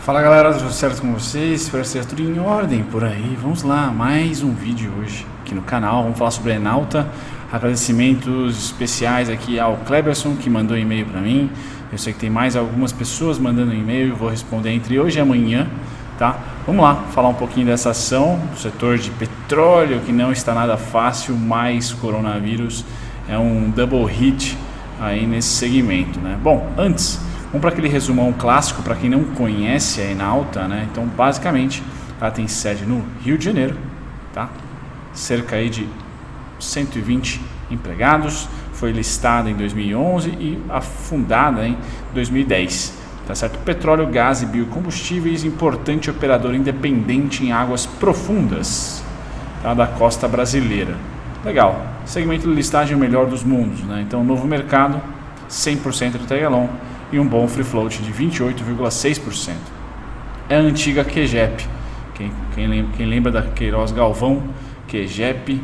Fala galera, tudo certo com vocês? Espero que esteja tudo em ordem por aí. Vamos lá, mais um vídeo hoje aqui no canal. Vamos falar sobre a Enauta. Agradecimentos especiais aqui ao Kleberson, que mandou e-mail para mim. Eu sei que tem mais algumas pessoas mandando e-mail, vou responder entre hoje e amanhã, tá? Vamos lá, falar um pouquinho dessa ação do setor de petróleo, que não está nada fácil, mais coronavírus é um double hit aí nesse segmento, né? Bom, antes, vamos para aquele resumão clássico para quem não conhece a Enauta, né? Então, basicamente, ela tem sede no Rio de Janeiro, tá? Cerca aí de 120 empregados, foi listada em 2011 e afundada em 2010, tá certo? Petróleo, gás e biocombustíveis, importante operador independente em águas profundas, tá? Da costa brasileira. Legal, segmento de listagem é o melhor dos mundos, né? Então, novo mercado, 100% de tag-along e um bom free float de 28,6%. É a antiga QGEP, quem lembra da Queiroz Galvão, QGEP,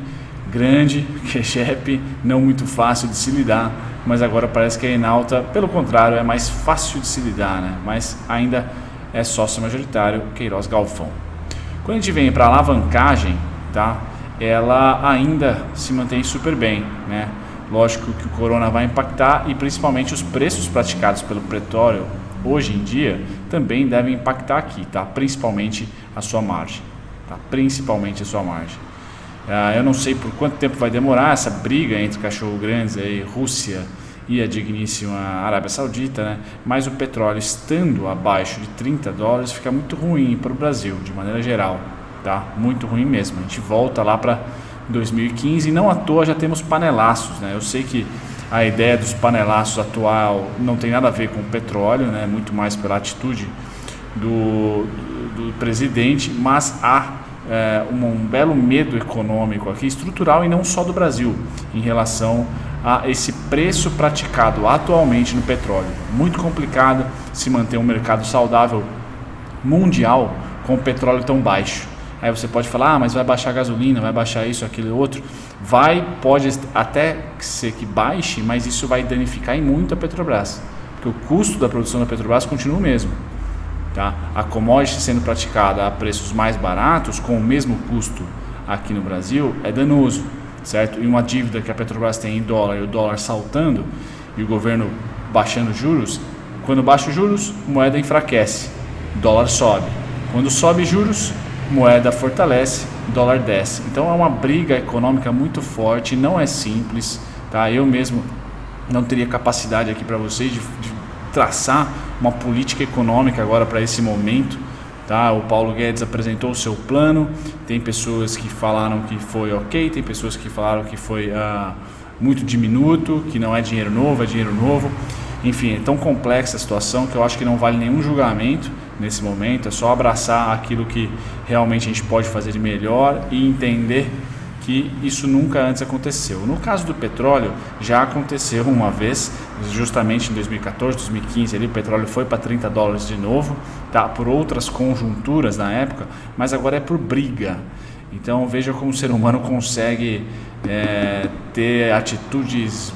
grande, QGEP, não muito fácil de se lidar, mas agora parece que a Enauta, pelo contrário, é mais fácil de se lidar, né? Mas ainda é sócio majoritário Queiroz Galvão. Quando a gente vem para a alavancagem, tá? Ela ainda se mantém super bem, né? Lógico que o corona vai impactar e principalmente os preços praticados pelo petróleo hoje em dia também devem impactar aqui, tá? Principalmente a sua margem, tá? Principalmente a sua margem. Eu não sei por quanto tempo vai demorar essa briga entre cachorro-grandes aí, Rússia e a digníssima Arábia Saudita, né? Mas o petróleo estando abaixo de $30 fica muito ruim para o Brasil, de maneira geral, tá? Muito ruim mesmo. A gente volta lá para 2015 e não à toa já temos panelaços, né? Eu sei que a ideia dos panelaços atual não tem nada a ver com o petróleo, né? Muito mais pela atitude do presidente, mas há um belo medo econômico aqui, estrutural e não só do Brasil, em relação a esse preço praticado atualmente no petróleo. Muito complicado se manter um mercado saudável mundial com o petróleo tão baixo. Aí você pode falar, mas vai baixar a gasolina, vai baixar isso, aquilo, outro. Pode até ser que baixe, mas isso vai danificar em muito a Petrobras, porque o custo da produção da Petrobras continua o mesmo. Tá? A commodity sendo praticada a preços mais baratos, com o mesmo custo aqui no Brasil, é danoso, certo? E uma dívida que a Petrobras tem em dólar e o dólar saltando e o governo baixando juros, quando baixa os juros, moeda enfraquece, dólar sobe. Quando sobe juros, moeda fortalece, dólar desce. Então é uma briga econômica muito forte, não é simples, tá? Eu mesmo não teria capacidade aqui para vocês de traçar uma política econômica agora para esse momento, tá? O Paulo Guedes apresentou o seu plano, tem pessoas que falaram que foi ok, tem pessoas que falaram que foi muito diminuto, que não é dinheiro novo, é dinheiro novo. Enfim, é tão complexa a situação que eu acho que não vale nenhum julgamento nesse momento, é só abraçar aquilo que realmente a gente pode fazer de melhor e entender que isso nunca antes aconteceu. No caso do petróleo, já aconteceu uma vez, justamente em 2014, 2015, ali, o petróleo foi para $30 de novo, tá? Por outras conjunturas na época, mas agora é por briga. Então veja como o ser humano consegue ter atitudes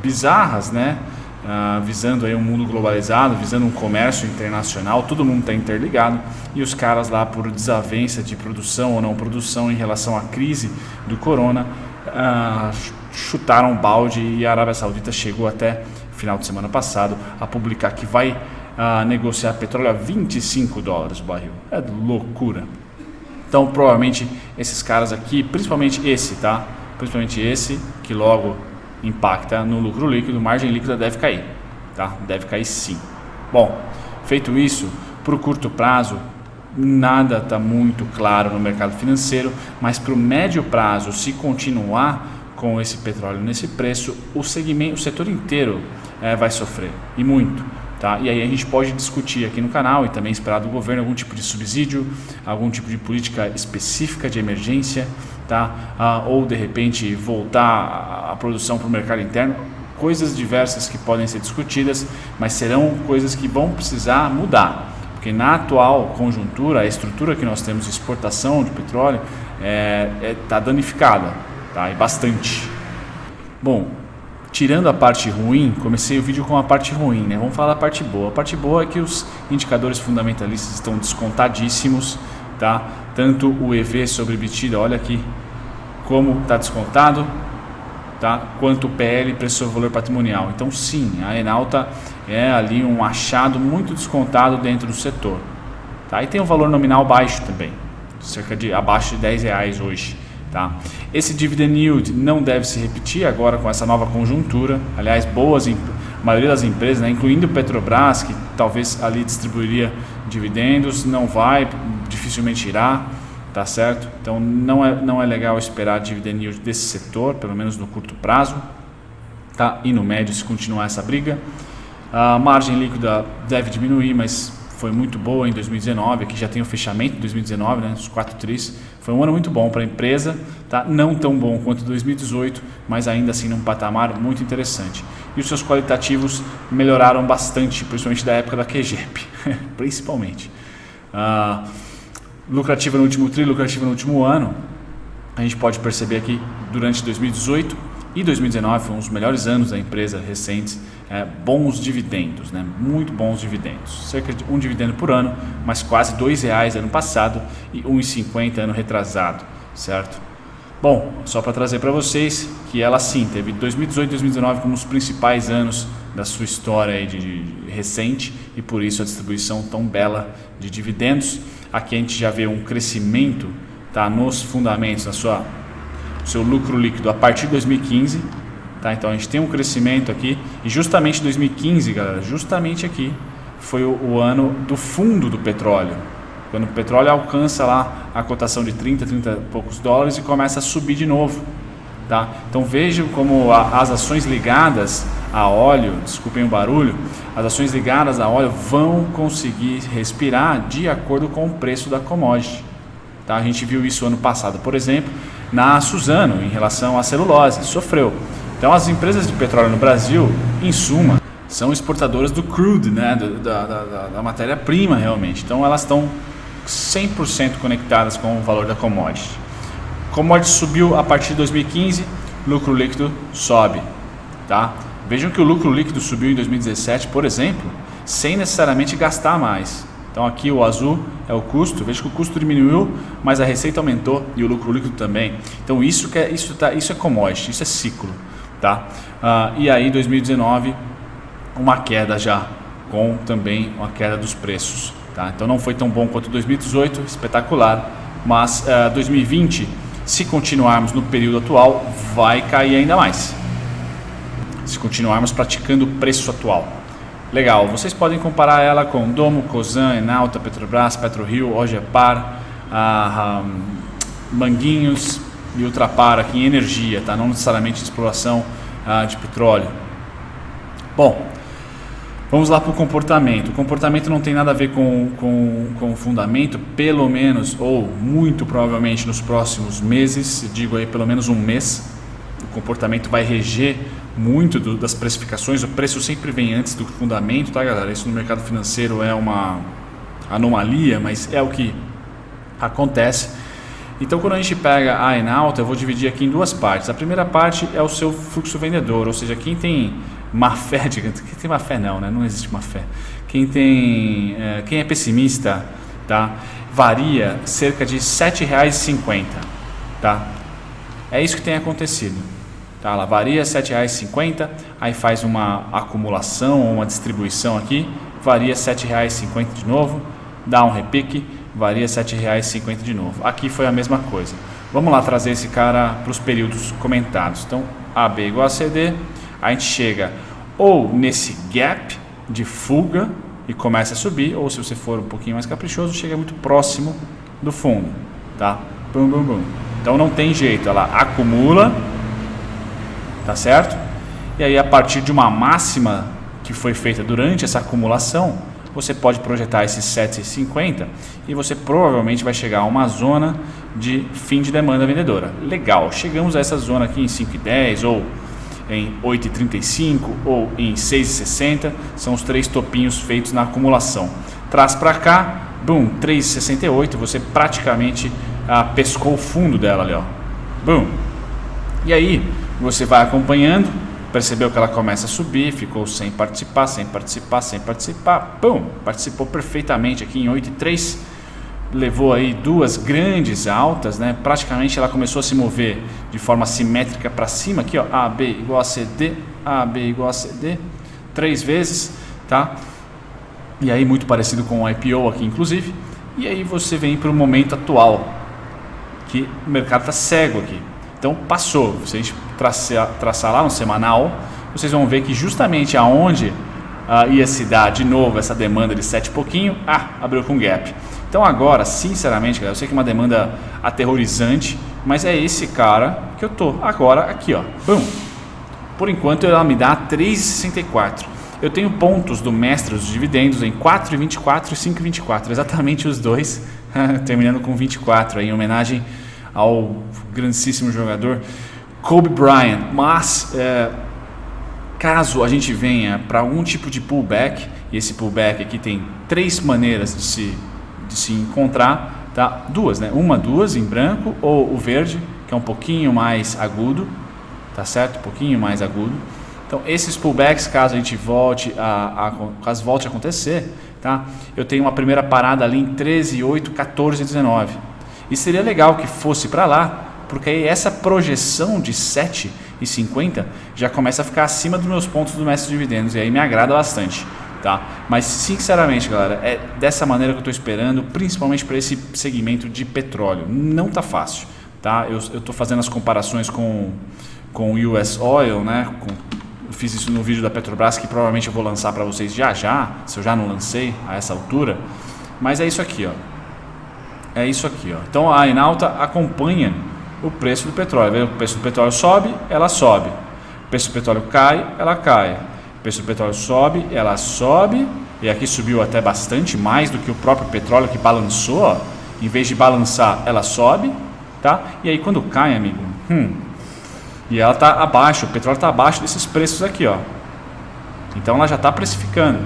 bizarras, né? Visando aí um mundo globalizado, visando um comércio internacional, todo mundo está interligado e os caras lá por desavença de produção ou não produção em relação à crise do corona chutaram balde e a Arábia Saudita chegou até final de semana passado a publicar que vai negociar petróleo a $25 o barril. É loucura. Então provavelmente esses caras aqui, principalmente esse, tá? Principalmente esse que logo impacta no lucro líquido, margem líquida deve cair, tá? Deve cair sim. Bom, feito isso, para o curto prazo, nada está muito claro no mercado financeiro, mas para o médio prazo, se continuar com esse petróleo nesse preço, o setor inteiro vai sofrer, e muito. Tá? E aí a gente pode discutir aqui no canal e também esperar do governo algum tipo de subsídio, algum tipo de política específica de emergência, tá? Ou de repente voltar a produção para o mercado interno, coisas diversas que podem ser discutidas, mas serão coisas que vão precisar mudar, porque na atual conjuntura, a estrutura que nós temos de exportação de petróleo está danificada, tá? E bastante. Bom, tirando a parte ruim, comecei o vídeo com a parte ruim, né? Vamos falar da parte boa. A parte boa é que os indicadores fundamentalistas estão descontadíssimos, tá? Tanto o EV sobre EBITDA, olha aqui como está descontado, tá? Quanto o PL, preço sobre valor patrimonial. Então sim, a Enauta é ali um achado muito descontado dentro do setor, tá? E tem um valor nominal baixo também, cerca de abaixo de R$10 hoje. Tá? Esse dividend yield não deve se repetir agora com essa nova conjuntura. Aliás, a maioria das empresas, né, incluindo o Petrobras, que talvez ali distribuiria dividendos, não vai, dificilmente irá, tá certo? Então não é legal esperar dividend yield desse setor, pelo menos no curto prazo, tá? E no médio, se continuar essa briga. A margem líquida deve diminuir, mas foi muito boa em 2019, aqui já tem o fechamento de 2019, né, os 4 tris, foi um ano muito bom para a empresa, tá? Não tão bom quanto 2018, mas ainda assim num patamar muito interessante. E os seus qualitativos melhoraram bastante, principalmente da época da QGEP, principalmente. Lucrativa no último tri, lucrativa no último ano, a gente pode perceber aqui durante 2018 e 2019 foram os melhores anos da empresa recentes, bons dividendos, né? Muito bons dividendos, cerca de um dividendo por ano, mas quase R$2 ano passado e R$1,50 ano retrasado, certo? Bom, só para trazer para vocês que ela sim teve 2018 e 2019 como os principais anos da sua história aí de recente e por isso a distribuição tão bela de dividendos. Aqui a gente já vê um crescimento, tá, nos fundamentos, seu lucro líquido a partir de 2015, tá? Então a gente tem um crescimento aqui e justamente 2015, galera, justamente aqui foi o ano do fundo do petróleo, quando o petróleo alcança lá a cotação de 30 e poucos dólares e começa a subir de novo, tá? Então vejam como as ações ligadas a óleo, desculpem o barulho, as ações ligadas a óleo vão conseguir respirar de acordo com o preço da commodity, tá? A gente viu isso ano passado, por exemplo, na Suzano, em relação à celulose, sofreu. Então as empresas de petróleo no Brasil, em suma, são exportadoras do crude, né? da matéria-prima realmente. Então elas estão 100% conectadas com o valor da commodity. Commodity subiu a partir de 2015, lucro líquido sobe, tá? Vejam que o lucro líquido subiu em 2017, por exemplo, sem necessariamente gastar mais. Então aqui o azul é o custo, veja que o custo diminuiu, mas a receita aumentou e o lucro líquido também. Então isso é commodity, isso é ciclo, tá? E aí 2019 uma queda já, com também uma queda dos preços, tá? Então não foi tão bom quanto 2018, espetacular, mas 2020, se continuarmos no período atual, vai cair ainda mais. Se continuarmos praticando o preço atual. Legal, vocês podem comparar ela com Domo, Cosan, Enauta, Petrobras, PetroRio, Ogepar, Manguinhos e Ultrapar aqui em energia, tá? Não necessariamente exploração de petróleo. Bom, vamos lá para o comportamento. O comportamento não tem nada a ver com o fundamento, pelo menos, ou muito provavelmente nos próximos meses, digo aí pelo menos um mês, o comportamento vai reger muito das precificações, o preço sempre vem antes do fundamento, tá, galera? Isso no mercado financeiro é uma anomalia, mas é o que acontece. Então quando a gente pega a Enauta, eu vou dividir aqui em duas partes. A primeira parte é o seu fluxo vendedor, ou seja, quem tem má fé, quem tem má fé não, né? Não existe má fé. Quem é pessimista, tá? Varia cerca de R$ 7,50, tá? É isso que tem acontecido. Tá, ela varia R$ 7,50, aí faz uma acumulação ou uma distribuição aqui, varia R$ 7,50 de novo, dá um repique, varia R$ 7,50 de novo. Aqui foi a mesma coisa. Vamos lá trazer esse cara para os períodos comentados. Então, AB igual a CD, a gente chega ou nesse gap de fuga e começa a subir, ou se você for um pouquinho mais caprichoso, chega muito próximo do fundo, tá? Bum, bum, bum. Então não tem jeito, ela acumula, tá certo? E aí a partir de uma máxima que foi feita durante essa acumulação, você pode projetar esses 7,50 e você provavelmente vai chegar a uma zona de fim de demanda vendedora. Legal, chegamos a essa zona aqui em 5,10 ou em 8,35 ou em 6,60, são os três topinhos feitos na acumulação. Traz para cá, boom, 3,68, você praticamente pescou o fundo dela ali, ó. Boom. E aí você vai acompanhando, percebeu que ela começa a subir, ficou sem participar, pum, participou perfeitamente aqui em 8,3, levou aí duas grandes altas, né? Praticamente ela começou a se mover de forma simétrica para cima, aqui ó, AB igual a CD, AB igual a CD, 3 vezes, tá? E aí muito parecido com o IPO aqui inclusive, e aí você vem para o momento atual, que o mercado está cego aqui. Então passou, se a gente traçar lá no semanal, vocês vão ver que justamente aonde ia se dar de novo essa demanda de 7 e pouquinho, abriu com gap. Então agora, sinceramente, galera, eu sei que é uma demanda aterrorizante, mas é esse cara que eu tô agora aqui, ó. Bum. Por enquanto ela me dá 3,64. Eu tenho pontos do mestre dos dividendos em 4,24 e 5,24, exatamente os dois, terminando com 24, aí, em homenagem ao grandíssimo jogador Kobe Bryant. Mas caso a gente venha para algum tipo de pullback, e esse pullback aqui tem 3 maneiras de se encontrar, tá? Duas, né? Duas em branco, ou o verde, que é um pouquinho mais agudo, tá certo? Um pouquinho mais agudo. Então esses pullbacks, caso a gente volte caso volte a acontecer, tá? Eu tenho uma primeira parada ali em 13,8, 14,19. E seria legal que fosse para lá, porque aí essa projeção de 7,50 já começa a ficar acima dos meus pontos do mestre de dividendos, e aí me agrada bastante, tá? Mas sinceramente, galera, é dessa maneira que eu estou esperando, principalmente para esse segmento de petróleo. Não tá fácil, tá? Eu estou fazendo as comparações com o US Oil, né? Eu fiz isso no vídeo da Petrobras, que provavelmente eu vou lançar para vocês já, se eu já não lancei a essa altura. Mas é isso aqui, ó. É isso aqui, ó. Então a Enalta acompanha o preço do petróleo. O preço do petróleo sobe, ela sobe. O preço do petróleo cai, ela cai. O preço do petróleo sobe, ela sobe. E aqui subiu até bastante, mais do que o próprio petróleo que balançou, ó. Em vez de balançar, ela sobe, tá? E aí quando cai, amigo, e ela está abaixo, o petróleo está abaixo desses preços aqui, ó. Então ela já está precificando.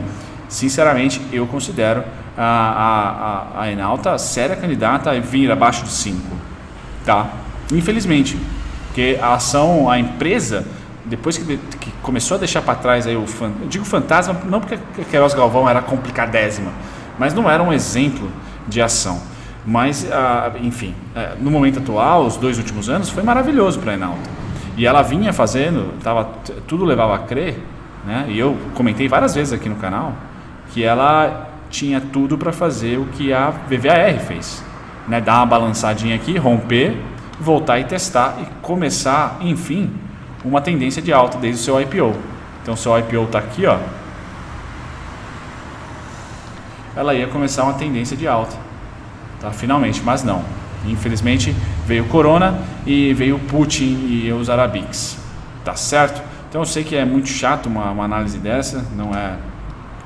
Sinceramente, eu considero a Enalta séria candidata a vir abaixo de 5, tá? Infelizmente, porque a empresa, depois que começou a deixar para trás aí eu digo fantasma, não porque a Queiroz Galvão era complicadésima, mas não era um exemplo de ação. Mas, enfim, no momento atual, os 2 últimos anos, foi maravilhoso para a Enalta. E ela vinha fazendo, tudo levava a crer, né? E eu comentei várias vezes aqui no canal, que ela tinha tudo para fazer o que a VVAR fez, né? Dar uma balançadinha aqui, romper, voltar e testar e começar, enfim, uma tendência de alta desde o seu IPO. Então o seu IPO está aqui, ó. Ela ia começar uma tendência de alta, tá? Finalmente, mas não. Infelizmente veio o Corona e veio o Putin e os Arabics, tá certo? Então eu sei que é muito chato uma análise dessa, não é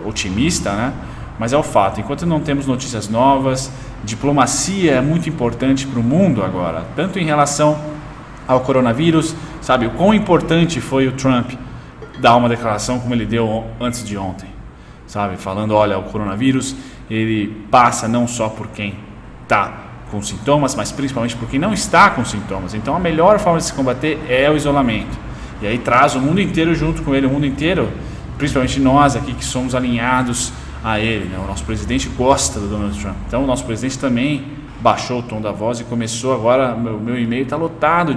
otimista, né? Mas é o fato, enquanto não temos notícias novas, diplomacia é muito importante para o mundo agora, tanto em relação ao coronavírus, sabe? O quão importante foi o Trump dar uma declaração como ele deu antes de ontem, sabe? Falando, olha, o coronavírus, ele passa não só por quem está com sintomas, mas principalmente por quem não está com sintomas. Então a melhor forma de se combater é o isolamento. E aí traz o mundo inteiro junto com ele, o mundo inteiro, principalmente nós aqui que somos alinhados a ele, né? O nosso presidente gosta do Donald Trump. Então o nosso presidente também baixou o tom da voz e começou agora, meu e-mail está lotado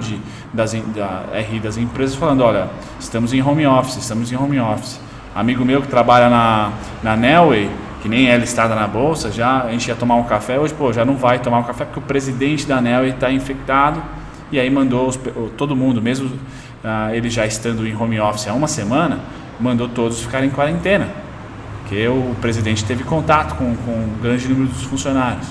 das empresas falando, olha, estamos em home office. Amigo meu que trabalha na Nelway, que nem é listada na bolsa, a gente ia tomar um café, hoje já não vai tomar um café porque o presidente da Nelway está infectado, e aí mandou todo mundo, mesmo ele já estando em home office há uma semana, mandou todos ficarem em quarentena, porque o presidente teve contato com um grande número dos funcionários.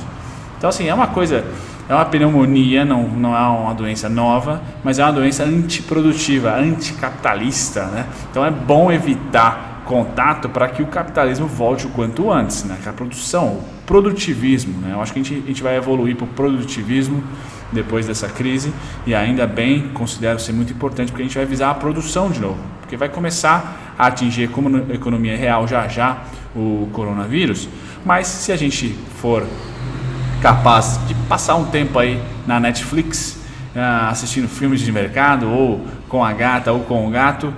Então assim, é uma pneumonia, não é uma doença nova, mas é uma doença antiprodutiva, anticapitalista, né? Então é bom evitar contato para que o capitalismo volte o quanto antes, né? Que a produção, o produtivismo, né? Eu acho que a gente vai evoluir para o produtivismo depois dessa crise, e ainda bem, considero ser muito importante, porque a gente vai visar a produção de novo, porque vai começar a atingir a economia real já o coronavírus. Mas se a gente for capaz de passar um tempo aí na Netflix assistindo filmes de mercado, ou com a gata ou com o gato,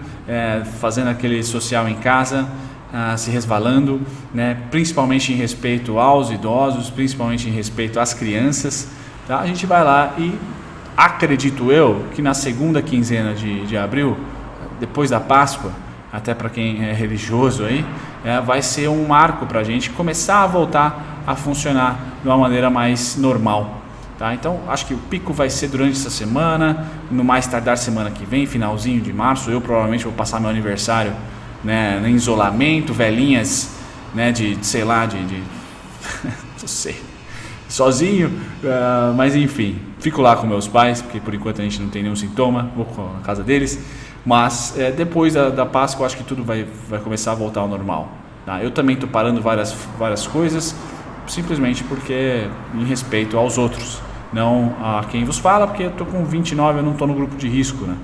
fazendo aquele social em casa, se resvalando, né? Principalmente em respeito aos idosos, principalmente em respeito às crianças, tá? A gente vai lá e acredito eu que na segunda quinzena de abril, depois da Páscoa, até para quem é religioso aí, vai ser um marco para a gente começar a voltar a funcionar de uma maneira mais normal. Tá? Então acho que o pico vai ser durante essa semana, no mais tardar semana que vem, finalzinho de março. Eu provavelmente vou passar meu aniversário, né, em isolamento, velhinhas, né, sei lá, não sei, sozinho, mas enfim, fico lá com meus pais, porque por enquanto a gente não tem nenhum sintoma, vou na casa deles, mas depois da Páscoa eu acho que tudo vai começar a voltar ao normal. Tá? Eu também estou parando várias coisas, simplesmente porque em respeito aos outros, não a quem vos fala, porque eu estou com 29, eu não estou no grupo de risco, né?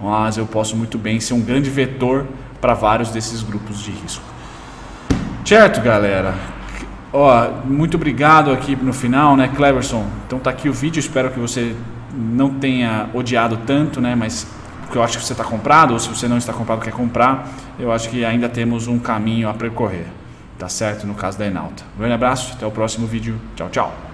Mas eu posso muito bem ser um grande vetor para vários desses grupos de risco. Certo, galera? Muito obrigado aqui no final, né, Cleverson? Então tá aqui o vídeo, espero que você não tenha odiado tanto, né, mas porque eu acho que você está comprado, ou se você não está comprado quer comprar, eu acho que ainda temos um caminho a percorrer, tá certo? No caso da Enauta. Um grande abraço, até o próximo vídeo, tchau, tchau.